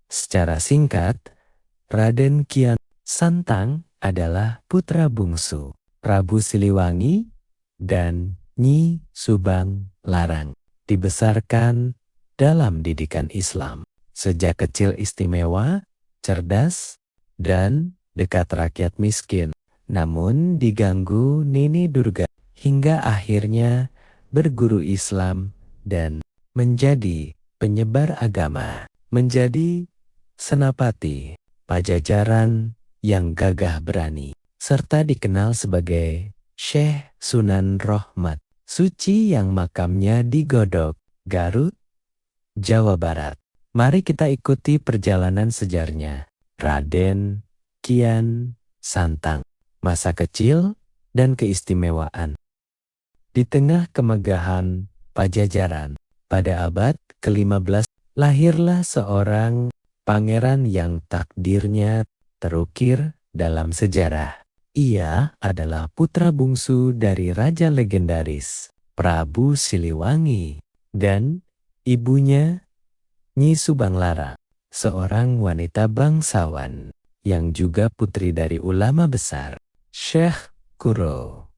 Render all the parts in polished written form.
Secara singkat, Raden Kian Santang adalah putra bungsu Prabu Siliwangi dan Nyi Subang Larang. Dibesarkan dalam didikan Islam. Sejak kecil istimewa, cerdas, dan dekat rakyat miskin. Namun diganggu Nini Durga hingga akhirnya berguru Islam dan menjadi penyebar agama. Menjadi senapati Pajajaran yang gagah berani. Serta dikenal sebagai Syekh Sunan Rohmat Suci yang makamnya di Godog, Garut, Jawa Barat. Mari kita ikuti perjalanan sejarahnya. Raden Kian Santang. Masa kecil dan keistimewaan. Di tengah kemegahan Pajajaran, pada abad ke-15, lahirlah seorang pangeran yang takdirnya terukir dalam sejarah. Ia adalah putra bungsu dari raja legendaris Prabu Siliwangi dan ibunya Nyi Subang Larang, seorang wanita bangsawan yang juga putri dari ulama besar Syekh Kuro.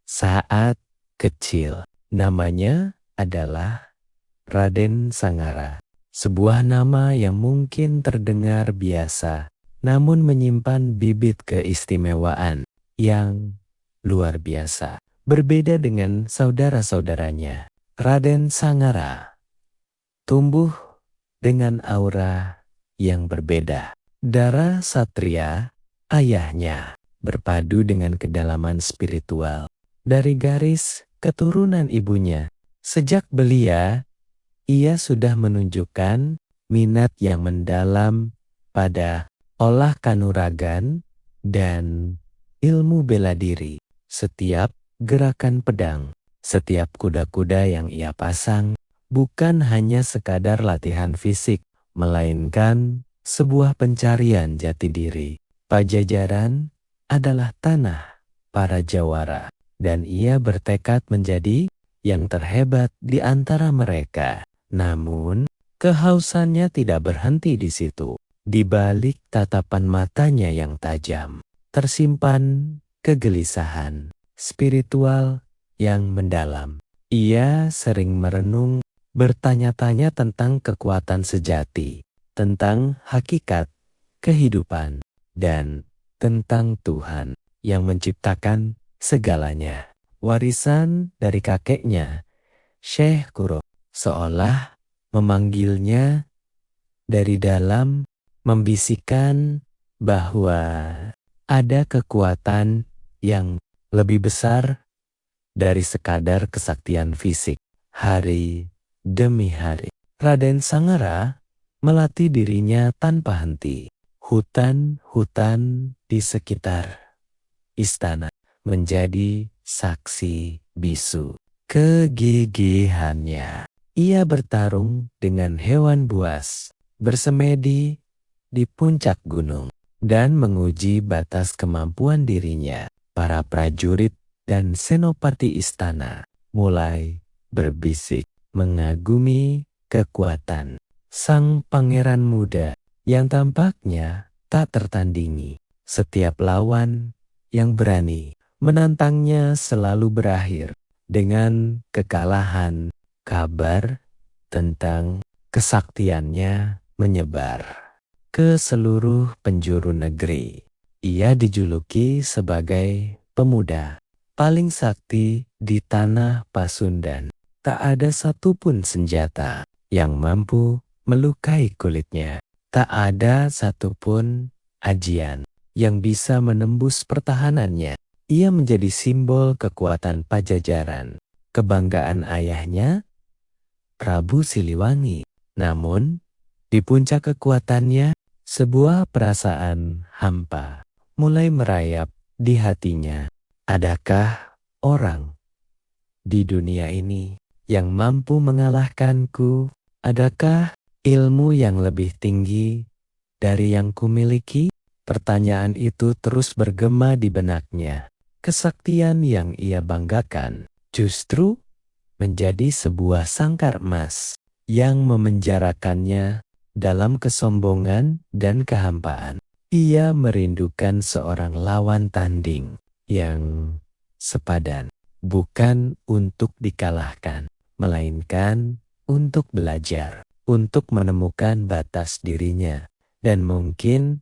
Saat kecil, namanya adalah Raden Sangara. Sebuah nama yang mungkin terdengar biasa, namun menyimpan bibit keistimewaan yang luar biasa. Berbeda dengan saudara-saudaranya, Raden Sangara tumbuh dengan aura yang berbeda. Darah satria ayahnya berpadu dengan kedalaman spiritual dari garis keturunan ibunya. Sejak belia, ia sudah menunjukkan minat yang mendalam pada olah kanuragan dan ilmu bela diri. Setiap gerakan pedang, setiap kuda-kuda yang ia pasang bukan hanya sekadar latihan fisik, melainkan sebuah pencarian jati diri. Pajajaran adalah tanah para jawara, dan ia bertekad menjadi yang terhebat di antara mereka. Namun, kehausannya tidak berhenti di situ. Di balik tatapan matanya yang tajam, tersimpan kegelisahan spiritual yang mendalam. Ia sering merenung, bertanya-tanya tentang kekuatan sejati, tentang hakikat kehidupan, dan tentang Tuhan yang menciptakan segalanya. Warisan dari kakeknya, Syekh Kuro, seolah memanggilnya dari dalam, membisikkan bahwa ada kekuatan yang lebih besar dari sekadar kesaktian fisik. Hari demi hari, Raden Sangara melatih dirinya tanpa henti. Hutan-hutan di sekitar istana menjadi saksi bisu kegigihannya. Ia bertarung dengan hewan buas, bersemedi di puncak gunung, dan menguji batas kemampuan dirinya. Para prajurit dan senopati istana mulai berbisik mengagumi kekuatan sang pangeran muda yang tampaknya tak tertandingi. Setiap lawan yang berani menantangnya selalu berakhir dengan kekalahan. Kabar tentang kesaktiannya menyebar ke seluruh penjuru negeri. Ia dijuluki sebagai pemuda paling sakti di tanah Pasundan. Tak ada satupun senjata yang mampu melukai kulitnya. Tak ada satupun ajian yang bisa menembus pertahanannya. Ia menjadi simbol kekuatan Pajajaran, kebanggaan ayahnya, Prabu Siliwangi. Namun, di puncak kekuatannya, sebuah perasaan hampa mulai merayap di hatinya. Adakah orang di dunia ini yang mampu mengalahkanku? Adakah ilmu yang lebih tinggi dari yang kumiliki? Pertanyaan itu terus bergema di benaknya. Kesaktian yang ia banggakan justru menjadi sebuah sangkar emas yang memenjarakannya dalam kesombongan dan kehampaan. Ia merindukan seorang lawan tanding yang sepadan, bukan untuk dikalahkan, melainkan untuk belajar, untuk menemukan batas dirinya, dan mungkin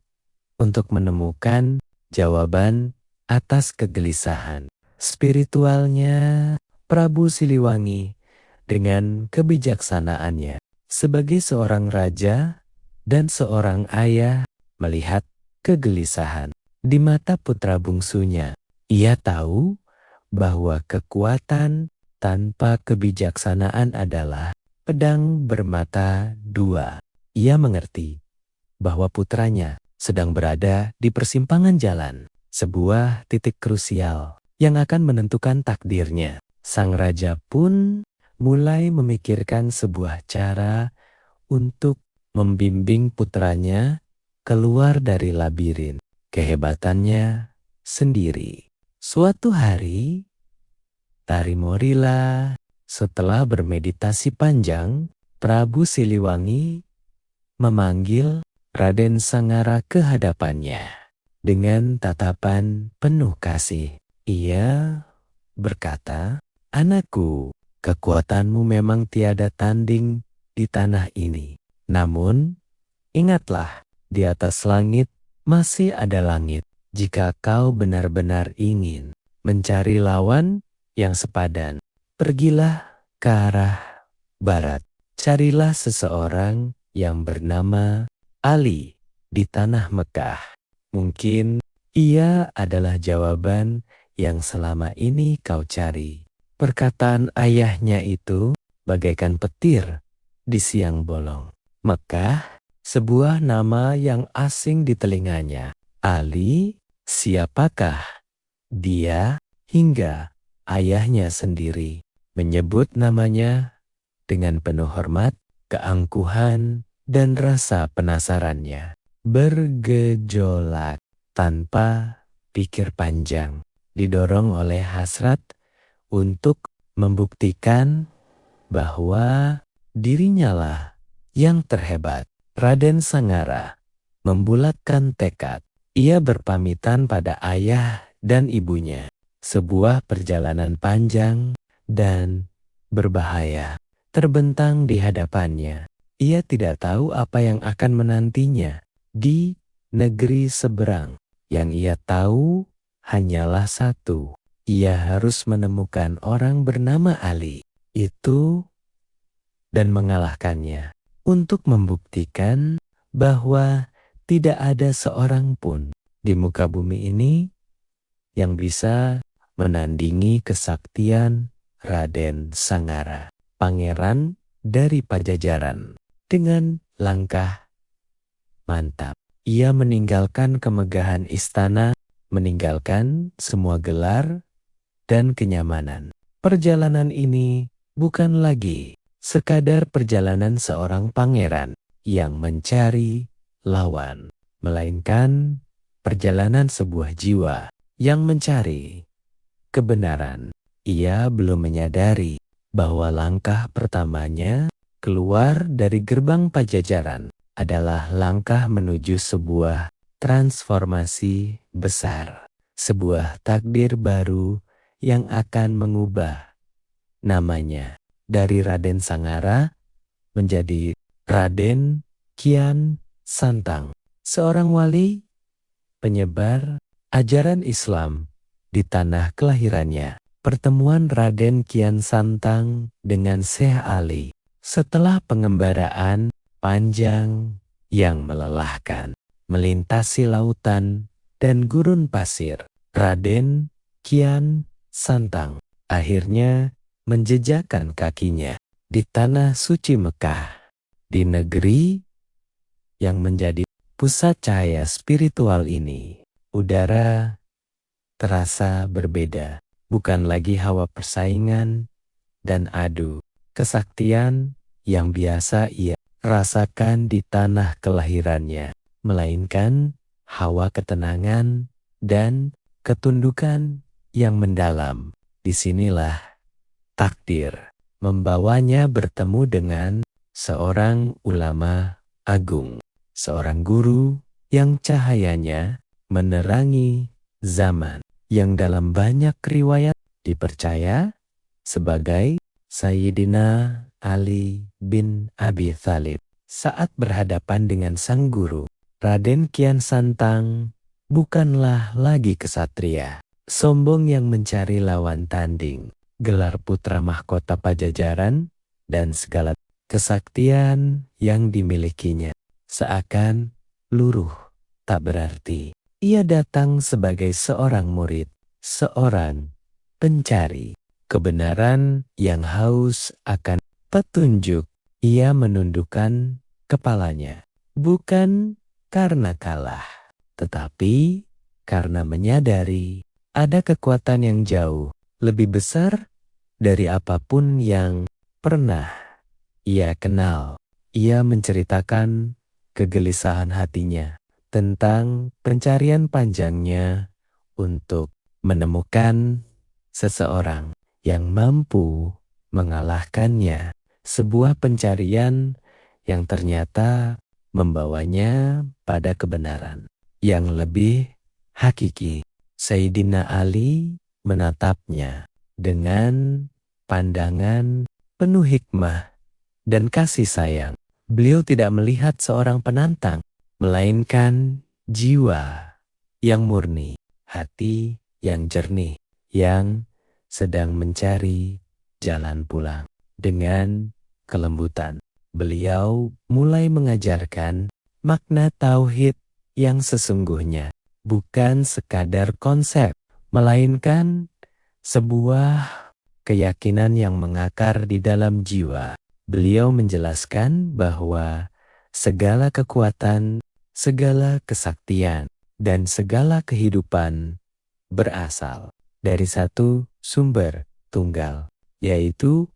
untuk menemukan jawaban atas kegelisahan spiritualnya. Prabu Siliwangi dengan kebijaksanaannya sebagai seorang raja dan seorang ayah melihat kegelisahan di mata putra bungsunya. Ia tahu bahwa kekuatan tanpa kebijaksanaan adalah pedang bermata dua. Ia mengerti bahwa putranya sedang berada di persimpangan jalan, sebuah titik krusial yang akan menentukan takdirnya. Sang raja pun mulai memikirkan sebuah cara untuk membimbing putranya keluar dari labirin kehebatannya sendiri. Suatu hari, Tarimorila setelah bermeditasi panjang, Prabu Siliwangi memanggil Raden Sangara ke hadapannya. Dengan tatapan penuh kasih, ia berkata, "Anakku, kekuatanmu memang tiada tanding di tanah ini. Namun, ingatlah, di atas langit masih ada langit. Jika kau benar-benar ingin mencari lawan yang sepadan, pergilah ke arah barat. Carilah seseorang yang bernama Ali di tanah Mekah. Mungkin ia adalah jawaban yang selama ini kau cari." Perkataan ayahnya itu bagaikan petir di siang bolong. Mekah, sebuah nama yang asing di telinganya. Ali, siapakah dia? Hingga ayahnya sendiri menyebut namanya dengan penuh hormat, keangkuhan, dan rasa penasarannya bergejolak tanpa pikir panjang, didorong oleh hasrat untuk membuktikan bahwa dirinya lah yang terhebat. Raden Sangara membulatkan tekad. Ia berpamitan pada ayah dan ibunya. Sebuah perjalanan panjang dan berbahaya terbentang di hadapannya. Ia tidak tahu apa yang akan menantinya di negeri seberang. Yang ia tahu hanyalah satu. Ia harus menemukan orang bernama Ali itu dan mengalahkannya, untuk membuktikan bahwa tidak ada seorang pun di muka bumi ini yang bisa menandingi kesaktian Raden Sangara, pangeran dari Pajajaran. Dengan langkah mantap, ia meninggalkan kemegahan istana, meninggalkan semua gelar dan kenyamanan. Perjalanan ini bukan lagi sekadar perjalanan seorang pangeran yang mencari lawan, melainkan perjalanan sebuah jiwa yang mencari kebenaran. Ia belum menyadari bahwa langkah pertamanya keluar dari gerbang Pajajaran adalah langkah menuju sebuah transformasi besar, sebuah takdir baru yang akan mengubah namanya dari Raden Sangara menjadi Raden Kian Santang, seorang wali penyebar ajaran Islam di tanah kelahirannya. Pertemuan Raden Kian Santang dengan Syekh Ali setelah pengembaraan panjang yang melelahkan, melintasi lautan dan gurun pasir. Raden Kian Santang akhirnya menjejakkan kakinya di tanah suci Mekah, di negeri yang menjadi pusat cahaya spiritual ini. Udara terasa berbeda, bukan lagi hawa persaingan dan adu kesaktian yang biasa ia rasakan di tanah kelahirannya, melainkan hawa ketenangan dan ketundukan yang mendalam. Disinilah takdir membawanya bertemu dengan seorang ulama agung. Seorang guru yang cahayanya menerangi zaman, yang dalam banyak riwayat dipercaya sebagai Sayyidina Ali bin Abi Thalib. Saat berhadapan dengan sang guru, Raden Kian Santang bukanlah lagi kesatria sombong yang mencari lawan tanding. Gelar putra mahkota Pajajaran dan segala kesaktian yang dimilikinya seakan luruh tak berarti. Ia datang sebagai seorang murid, seorang pencari kebenaran yang haus akan petunjuk. Ia menundukkan kepalanya, bukan karena kalah, tetapi karena menyadari ada kekuatan yang jauh lebih besar dari apapun yang pernah ia kenal. Ia menceritakan kegelisahan hatinya tentang pencarian panjangnya untuk menemukan seseorang yang mampu mengalahkannya. Sebuah pencarian yang ternyata membawanya pada kebenaran yang lebih hakiki. Sayyidina Ali menatapnya dengan pandangan penuh hikmah dan kasih sayang. Beliau tidak melihat seorang penantang, melainkan jiwa yang murni, hati yang jernih, yang sedang mencari jalan pulang. Dengan kelembutan, beliau mulai mengajarkan makna tauhid yang sesungguhnya, bukan sekadar konsep, melainkan sebuah keyakinan yang mengakar di dalam jiwa. Beliau menjelaskan bahwa segala kekuatan, segala kesaktian, dan segala kehidupan berasal dari satu sumber tunggal, yaitu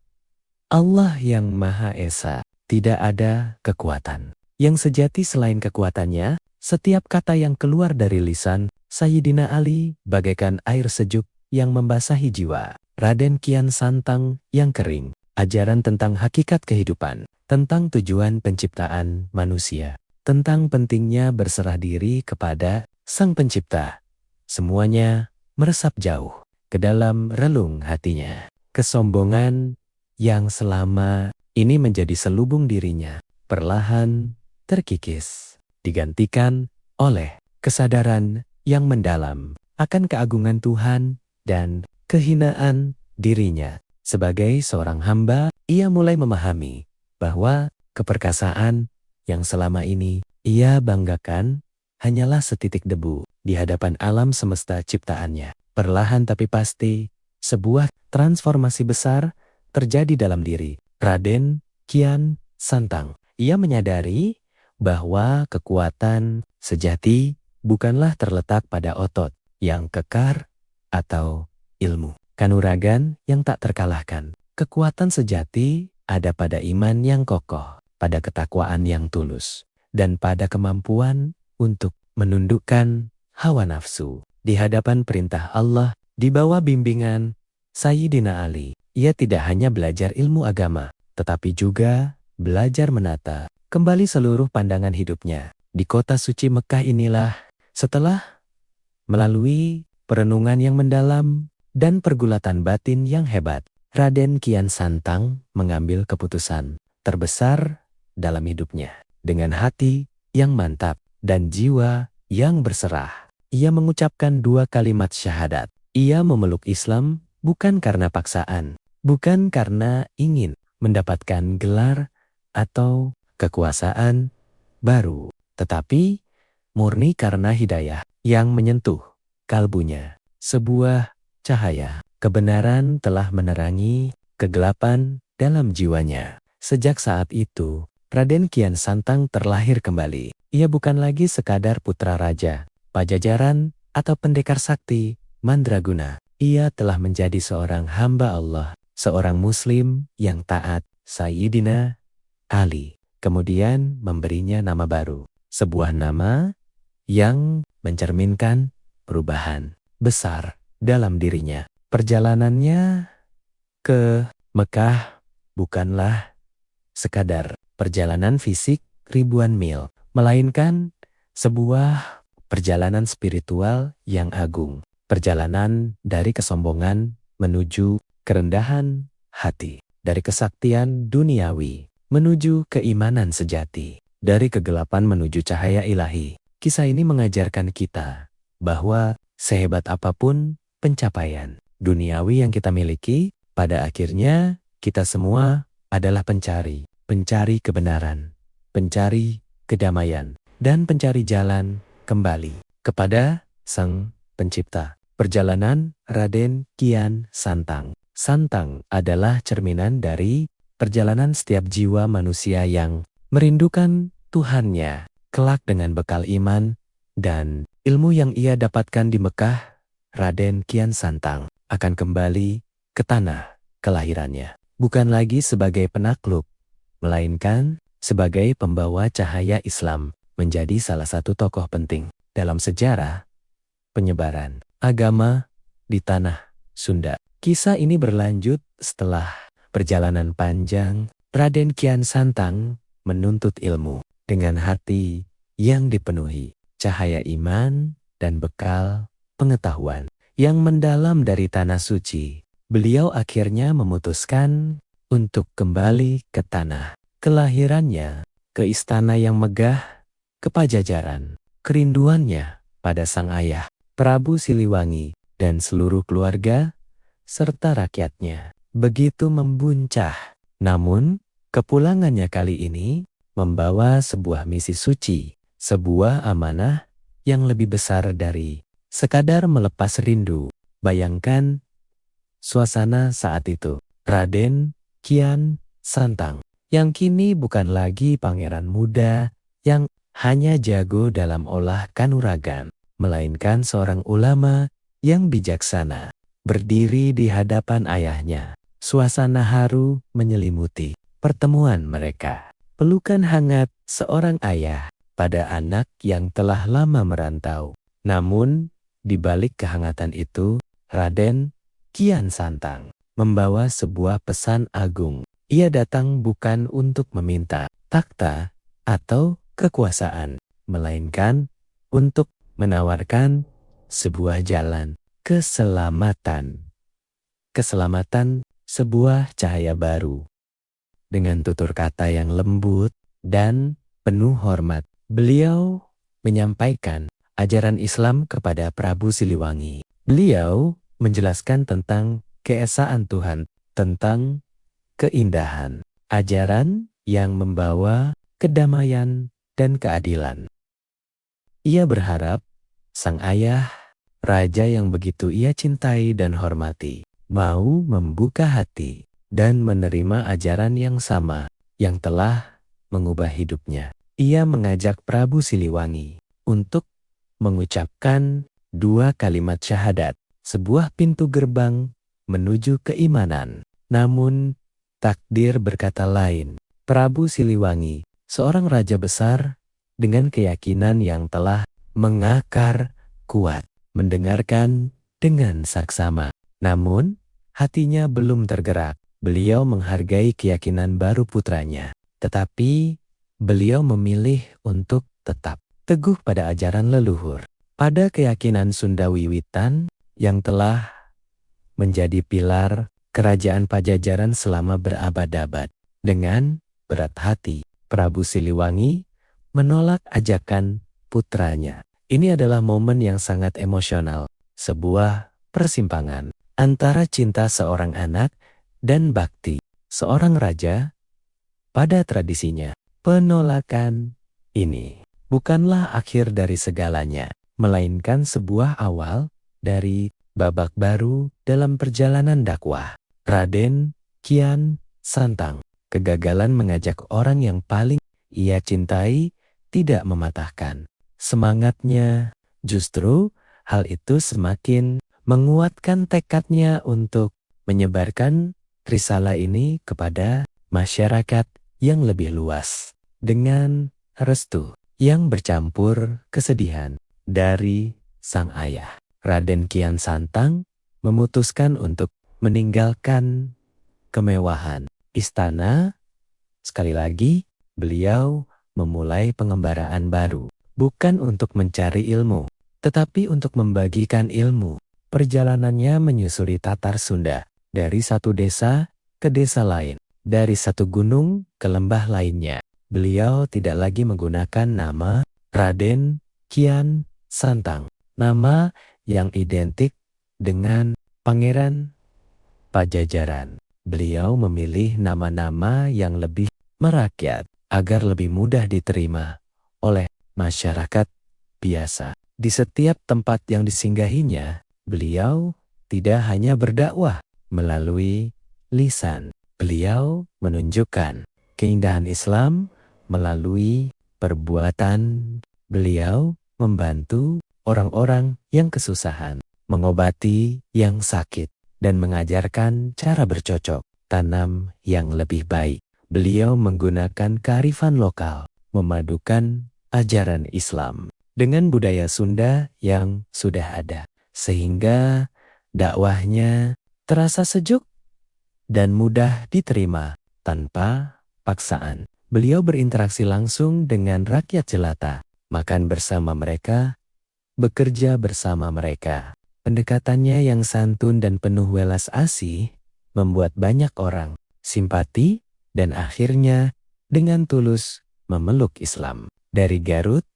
Allah yang Maha Esa. Tidak ada kekuatan yang sejati selain kekuatannya. Setiap kata yang keluar dari lisan Sayyidina Ali bagaikan air sejuk yang membasahi jiwa Raden Kian Santang yang kering. Ajaran tentang hakikat kehidupan, tentang tujuan penciptaan manusia, tentang pentingnya berserah diri kepada Sang Pencipta. Semuanya meresap jauh ke dalam relung hatinya. Kesombongan yang selama ini menjadi selubung dirinya perlahan terkikis, digantikan oleh kesadaran yang mendalam akan keagungan Tuhan dan kehinaan dirinya. Sebagai seorang hamba, ia mulai memahami bahwa keperkasaan yang selama ini ia banggakan hanyalah setitik debu di hadapan alam semesta ciptaannya. Perlahan tapi pasti, sebuah transformasi besar terjadi dalam diri Raden Kian Santang. Ia menyadari bahwa kekuatan sejati bukanlah terletak pada otot yang kekar atau ilmu kanuragan yang tak terkalahkan. Kekuatan sejati ada pada iman yang kokoh, pada ketakwaan yang tulus, dan pada kemampuan untuk menundukkan hawa nafsu di hadapan perintah Allah. Di bawah bimbingan Sayyidina Ali, ia tidak hanya belajar ilmu agama, tetapi juga belajar menata kembali seluruh pandangan hidupnya. Di kota suci Mekah inilah, setelah melalui perenungan yang mendalam dan pergulatan batin yang hebat, Raden Kian Santang mengambil keputusan terbesar dalam hidupnya. Dengan hati yang mantap dan jiwa yang berserah, ia mengucapkan 2 kalimat syahadat. Ia memeluk Islam bukan karena paksaan, bukan karena ingin mendapatkan gelar atau kekuasaan baru, tetapi murni karena hidayah yang menyentuh kalbunya. Sebuah cahaya kebenaran telah menerangi kegelapan dalam jiwanya. Sejak saat itu, Raden Kian Santang terlahir kembali. Ia bukan lagi sekadar putra raja Pajajaran atau pendekar sakti Mandraguna. Ia telah menjadi seorang hamba Allah, seorang muslim yang taat. Sayyidina Ali kemudian memberinya nama baru, sebuah nama yang mencerminkan perubahan besar dalam dirinya. Perjalanannya ke Mekah bukanlah sekadar perjalanan fisik ribuan mil, melainkan sebuah perjalanan spiritual yang agung. Perjalanan dari kesombongan menuju kerendahan hati. Dari kesaktian duniawi menuju keimanan sejati. Dari kegelapan menuju cahaya ilahi. Kisah ini mengajarkan kita bahwa sehebat apapun pencapaian duniawi yang kita miliki, pada akhirnya kita semua adalah pencari kebenaran, pencari kedamaian, dan pencari jalan kembali kepada Sang Pencipta. Perjalanan Raden Kian Santang. Santang adalah cerminan dari perjalanan setiap jiwa manusia yang merindukan Tuhannya, kelak dengan bekal iman dan ilmu yang ia dapatkan di Mekah. Raden Kian Santang akan kembali ke tanah kelahirannya, bukan lagi sebagai penakluk, melainkan sebagai pembawa cahaya Islam, menjadi salah satu tokoh penting dalam sejarah penyebaran agama di tanah Sunda. Kisah ini berlanjut setelah perjalanan panjang. Raden Kian Santang menuntut ilmu dengan hati yang dipenuhi cahaya iman dan bekal pengetahuan yang mendalam dari tanah suci. Beliau akhirnya memutuskan untuk kembali ke tanah kelahirannya, ke istana yang megah, ke Pajajaran. Kerinduannya pada sang ayah, Prabu Siliwangi, dan seluruh keluarga, serta rakyatnya, begitu membuncah. Namun, kepulangannya kali ini membawa sebuah misi suci, sebuah amanah yang lebih besar dari sekadar melepas rindu. Bayangkan suasana saat itu. Raden Kian Santang yang kini bukan lagi pangeran muda yang hanya jago dalam olah kanuragan, melainkan seorang ulama yang bijaksana, berdiri di hadapan ayahnya. Suasana haru menyelimuti pertemuan mereka. Pelukan hangat seorang ayah pada anak yang telah lama merantau. Namun, di balik kehangatan itu, Raden Kian Santang membawa sebuah pesan agung. Ia datang bukan untuk meminta takhta atau kekuasaan, melainkan untuk menawarkan sebuah jalan keselamatan. Keselamatan, sebuah cahaya baru. Dengan tutur kata yang lembut dan penuh hormat, beliau menyampaikan ajaran Islam kepada Prabu Siliwangi. Beliau menjelaskan tentang keesaan Tuhan, tentang keindahan, ajaran yang membawa kedamaian dan keadilan. Ia berharap sang ayah, raja yang begitu ia cintai dan hormati, mau membuka hati dan menerima ajaran yang sama yang telah mengubah hidupnya. Ia mengajak Prabu Siliwangi untuk mengucapkan 2 kalimat syahadat, sebuah pintu gerbang menuju keimanan. Namun, takdir berkata lain. Prabu Siliwangi, seorang raja besar dengan keyakinan yang telah mengakar kuat, mendengarkan dengan saksama. Namun, hatinya belum tergerak. Beliau menghargai keyakinan baru putranya, tetapi beliau memilih untuk tetap teguh pada ajaran leluhur, pada keyakinan Sunda Wiwitan yang telah menjadi pilar kerajaan Pajajaran selama berabad-abad. Dengan berat hati, Prabu Siliwangi menolak ajakan putranya. Ini adalah momen yang sangat emosional, sebuah persimpangan antara cinta seorang anak dan bakti seorang raja pada tradisinya. Penolakan ini bukanlah akhir dari segalanya, melainkan sebuah awal dari babak baru dalam perjalanan dakwah. Raden Kian Santang, kegagalan mengajak orang yang paling ia cintai tidak mematahkan semangatnya. Justru hal itu semakin menguatkan tekadnya untuk menyebarkan risalah ini kepada masyarakat yang lebih luas. Dengan restu yang bercampur kesedihan dari sang ayah, Raden Kian Santang memutuskan untuk meninggalkan kemewahan istana. Sekali lagi, beliau memulai pengembaraan baru. Bukan untuk mencari ilmu, tetapi untuk membagikan ilmu. Perjalanannya menyusuri Tatar Sunda, dari satu desa ke desa lain, dari satu gunung ke lembah lainnya. Beliau tidak lagi menggunakan nama Raden Kian Santang, nama yang identik dengan Pangeran Pajajaran. Beliau memilih nama-nama yang lebih merakyat agar lebih mudah diterima oleh masyarakat biasa. Di setiap tempat yang disinggahinya, beliau tidak hanya berdakwah melalui lisan. Beliau menunjukkan keindahan Islam melalui perbuatan. Beliau membantu orang-orang yang kesusahan, mengobati yang sakit, dan mengajarkan cara bercocok tanam yang lebih baik. Beliau menggunakan kearifan lokal, memadukan ajaran Islam dengan budaya Sunda yang sudah ada, sehingga dakwahnya terasa sejuk dan mudah diterima tanpa paksaan. Beliau berinteraksi langsung dengan rakyat jelata, makan bersama mereka, bekerja bersama mereka. Pendekatannya yang santun dan penuh welas asih membuat banyak orang simpati dan akhirnya dengan tulus memeluk Islam. Dari Garut,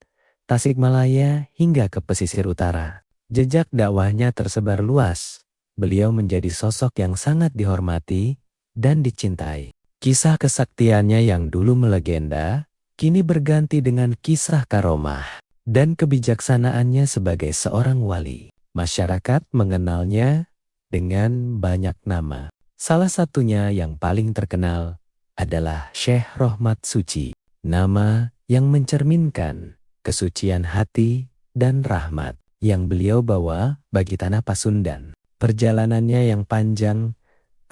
Tasikmalaya hingga ke pesisir utara, jejak dakwahnya tersebar luas. Beliau menjadi sosok yang sangat dihormati dan dicintai. Kisah kesaktiannya yang dulu melegenda, kini berganti dengan kisah karomah dan kebijaksanaannya sebagai seorang wali. Masyarakat mengenalnya dengan banyak nama. Salah satunya yang paling terkenal adalah Syekh Rohmat Suci, nama yang mencerminkan kesucian hati dan rahmat yang beliau bawa bagi tanah Pasundan. Perjalanannya yang panjang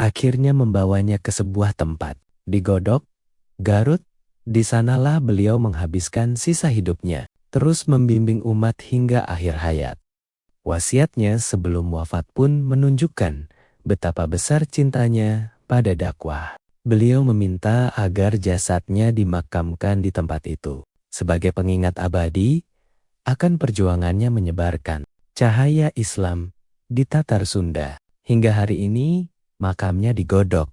akhirnya membawanya ke sebuah tempat di Godok, Garut. Di sanalah beliau menghabiskan sisa hidupnya, terus membimbing umat hingga akhir hayat. Wasiatnya sebelum wafat pun menunjukkan betapa besar cintanya pada dakwah. Beliau meminta agar jasadnya dimakamkan di tempat itu sebagai pengingat abadi akan perjuangannya menyebarkan cahaya Islam di Tatar Sunda. Hingga hari ini makamnya di Godok,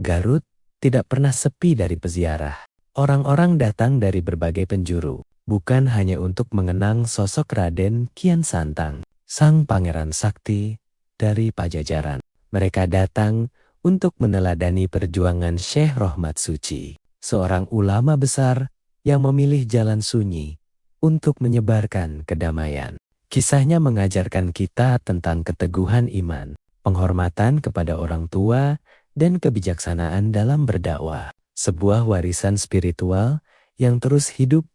Garut, tidak pernah sepi dari peziarah. Orang-orang datang dari berbagai penjuru, bukan hanya untuk mengenang sosok Raden Kian Santang, sang pangeran sakti dari Pajajaran. Mereka datang untuk meneladani perjuangan Syekh Rohmat Suci, seorang ulama besar yang memilih jalan sunyi untuk menyebarkan kedamaian. Kisahnya mengajarkan kita tentang keteguhan iman, penghormatan kepada orang tua, dan kebijaksanaan dalam berdakwah. Sebuah warisan spiritual yang terus hidup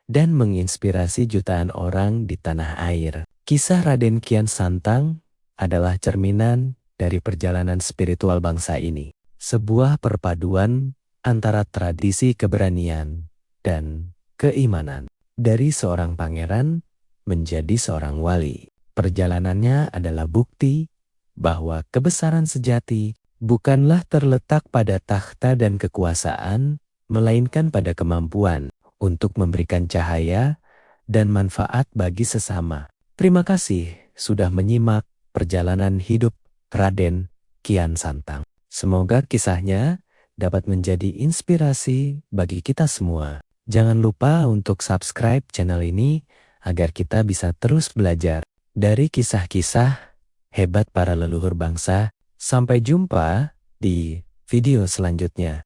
dan menginspirasi jutaan orang di tanah air. Kisah Raden Kian Santang adalah cerminan dari perjalanan spiritual bangsa ini. Sebuah perpaduan antara tradisi keberanian dan keimanan. Dari seorang pangeran menjadi seorang wali. Perjalanannya adalah bukti bahwa kebesaran sejati bukanlah terletak pada takhta dan kekuasaan, melainkan pada kemampuan untuk memberikan cahaya dan manfaat bagi sesama. Terima kasih sudah menyimak perjalanan hidup Raden Kian Santang. Semoga kisahnya dapat menjadi inspirasi bagi kita semua. Jangan lupa untuk subscribe channel ini agar kita bisa terus belajar dari kisah-kisah hebat para leluhur bangsa. Sampai jumpa di video selanjutnya.